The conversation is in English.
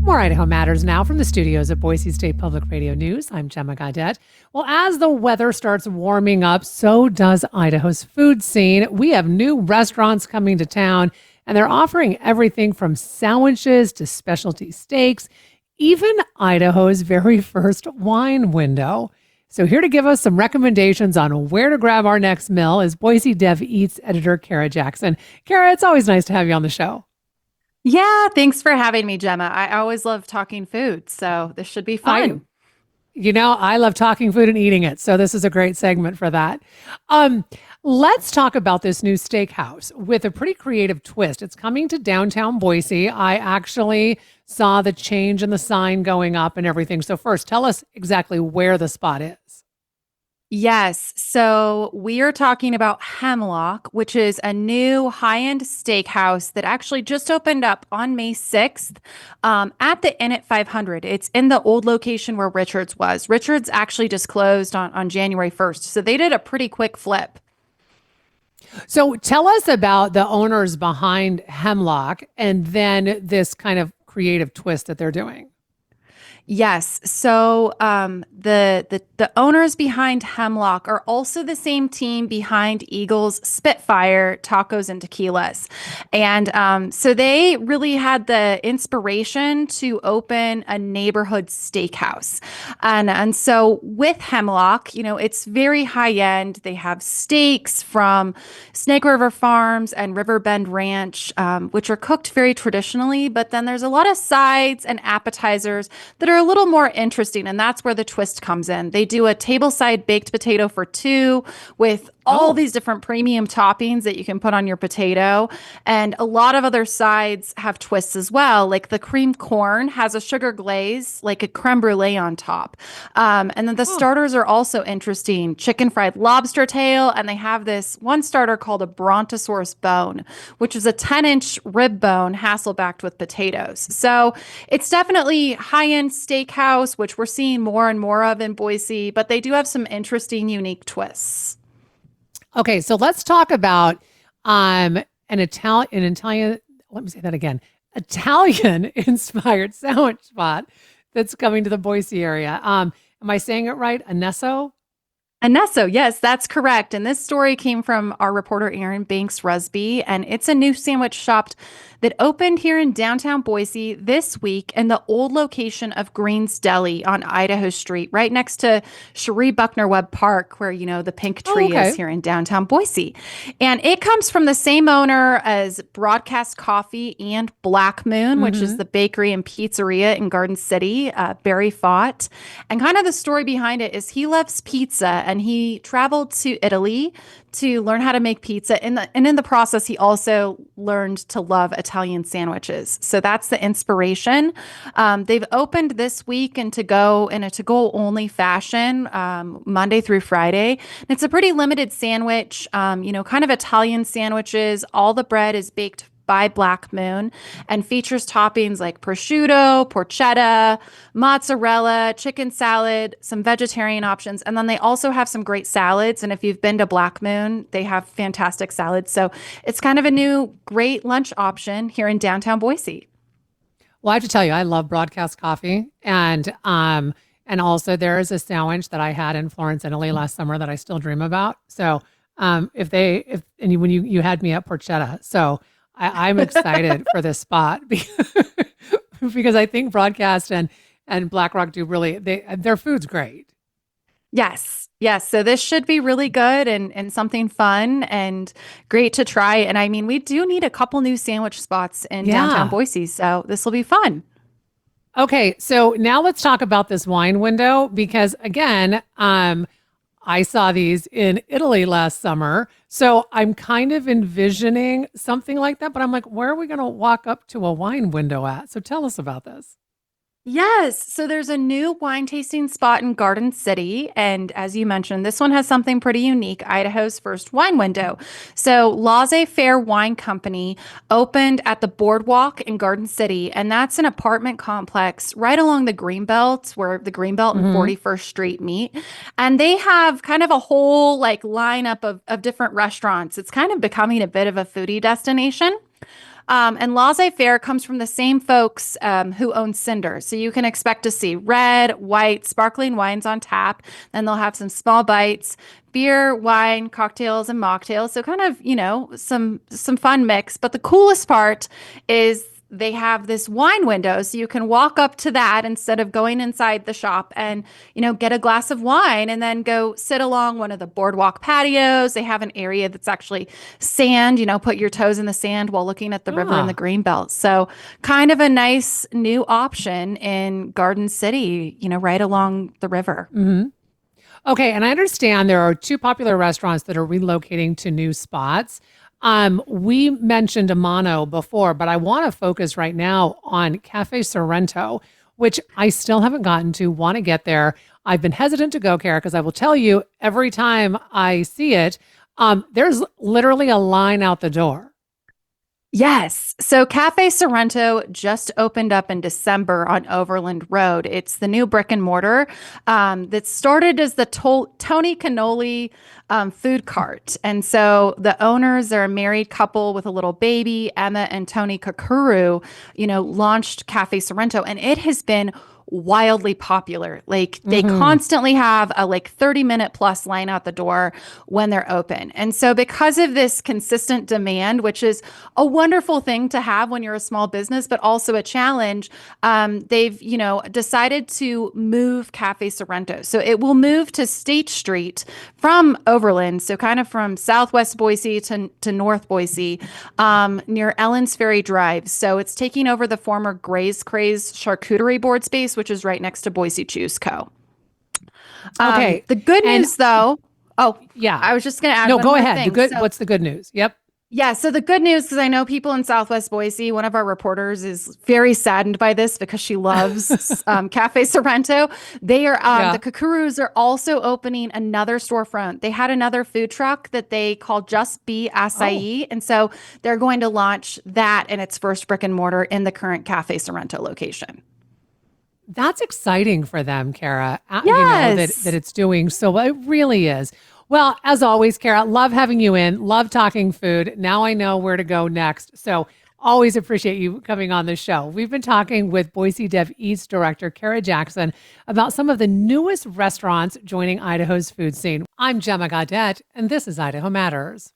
More Idaho Matters now from the studios at Boise State Public Radio News. I'm Gemma Gaudette. Well, as the weather starts warming up, so does Idaho's food scene. We have new restaurants coming to town, and they're offering everything from sandwiches to specialty steaks, even Idaho's very first wine window. So here to give us some recommendations on where to grab our next meal is Boise Dev Eats editor Kara Jackson. Kara, it's always nice to have you on the show. Yeah, thanks for having me, Gemma. I always love talking food, so this should be fun. I love talking food and eating it, so this is a great segment for that. Let's talk about this new steakhouse with a pretty creative twist. It's coming to downtown Boise. I actually saw the change in the sign going up and everything. So first, tell us exactly where the spot is. Yes, so we are talking about Hemlock, which is a new high-end steakhouse that actually just opened up on May 6th at the Inn at 500. It's in the old location where Richards was. Richards actually just closed on January 1st, so they did a pretty quick flip. So tell us about the owners behind Hemlock and then this kind of creative twist that they're doing. Yes. So the owners behind Hemlock are also the same team behind Eagle's Spitfire Tacos and Tequilas. And so they really had the inspiration to open a neighborhood steakhouse. And so with Hemlock, it's very high end. They have steaks from Snake River Farms and Riverbend Ranch, which are cooked very traditionally. But then there's a lot of sides and appetizers that are a little more interesting, and that's where the twist comes in. They do a tableside baked potato for two with all these different premium toppings that you can put on your potato, and a lot of other sides have twists as well. Like the creamed corn has a sugar glaze, like a creme brulee on top, and then the starters are also interesting. Chicken fried lobster tail, and they have this one starter called a brontosaurus bone, which is a 10-inch rib bone hasselbacked with potatoes. So it's definitely high-end steakhouse, which we're seeing more and more of in Boise, but they do have some interesting, unique twists. Okay, so let's talk about an Italian, let me say that again, Italian-inspired sandwich spot that's coming to the Boise area. Am I saying it right? Anesso? Anesso, yes, that's correct. And this story came from our reporter, Aaron Banks-Rusby, and it's a new sandwich shop that opened here in downtown Boise this week in the old location of Green's Deli on Idaho Street, right next to Cherie Buckner Webb Park, where, the pink tree is here in downtown Boise. And it comes from the same owner as Broadcast Coffee and Black Moon, which is the bakery and pizzeria in Garden City, Barry Fott. And kind of the story behind it is he loves pizza, and he traveled to Italy to learn how to make pizza. And in the process, he also learned to love Italian sandwiches. So that's the inspiration. They've opened this week in a to-go only fashion, Monday through Friday. And it's a pretty limited sandwich, kind of Italian sandwiches. All the bread is baked by Black Moon and features toppings like prosciutto, porchetta, mozzarella, chicken salad, some vegetarian options. And then they also have some great salads. And if you've been to Black Moon, they have fantastic salads. So it's kind of a new great lunch option here in downtown Boise. Well, I have to tell you, I love Broadcast Coffee. And also there is a sandwich that I had in Florence, Italy last summer that I still dream about. So when you had me at porchetta. So I'm excited for this spot because I think Broadcast and Black Rock do their food's great. Yes. So this should be really good and something fun and great to try. And I mean, we do need a couple new sandwich spots in downtown Boise, so this will be fun. Okay, so now let's talk about this wine window because again, I saw these in Italy last summer. So I'm kind of envisioning something like that, but I'm like, where are we going to walk up to a wine window at? So tell us about this. Yes. So there's a new wine tasting spot in Garden City. And as you mentioned, this one has something pretty unique, Idaho's first wine window. So Laissez-Faire Wine Company opened at the Boardwalk in Garden City. And that's an apartment complex right along the Greenbelt, where the Greenbelt and 41st Street meet. And they have kind of a whole lineup of different restaurants. It's kind of becoming a bit of a foodie destination. And laissez-faire comes from the same folks who own Cinder. So you can expect to see red, white, sparkling wines on tap. Then they'll have some small bites, beer, wine, cocktails, and mocktails. So kind of, some fun mix. But the coolest part is they have this wine window, so you can walk up to that instead of going inside the shop and get a glass of wine and then go sit along one of the boardwalk patios. They have an area that's actually sand, put your toes in the sand while looking at the river and the green belt. So kind of a nice new option in Garden City, right along the river. Mm-hmm. Okay, and I understand there are two popular restaurants that are relocating to new spots. We mentioned Amano before, but I want to focus right now on Cafe Sorrento, which I still haven't gotten to, want to get there. I've been hesitant to go, Kara, because I will tell you every time I see it, there's literally a line out the door. Yes. So Cafe Sorrento just opened up in December on Overland Road. It's the new brick and mortar that started as the Tony Cannoli food cart. And so the owners are a married couple with a little baby, Emma and Tony Kakuru, launched Cafe Sorrento, and it has been wildly popular. Like they constantly have a 30-minute plus line out the door when they're open. And so because of this consistent demand, which is a wonderful thing to have when you're a small business, but also a challenge, they've, decided to move Cafe Sorrento. So it will move to State Street from Overland. So kind of from Southwest Boise to North Boise, near Ellen's Ferry Drive. So it's taking over the former Gray's Craze charcuterie board space, which is right next to Boise Chews Co. Okay. The good news, though. Oh, yeah. I was just going to add. No, one go more ahead. thing. What's the good news? Yep. Yeah. So the good news, because I know people in Southwest Boise, one of our reporters is very saddened by this because she loves Cafe Sorrento. They are the Kakurus are also opening another storefront. They had another food truck that they called Just Be Acai, and so they're going to launch that in its first brick and mortar in the current Cafe Sorrento location. That's exciting for them, Kara. Yes. That it's doing so. It really is. Well, as always, Kara, love having you in. Love talking food. Now I know where to go next. So always appreciate you coming on the show. We've been talking with Boise Dev Eats director Kara Jackson about some of the newest restaurants joining Idaho's food scene. I'm Gemma Gaudette, and this is Idaho Matters.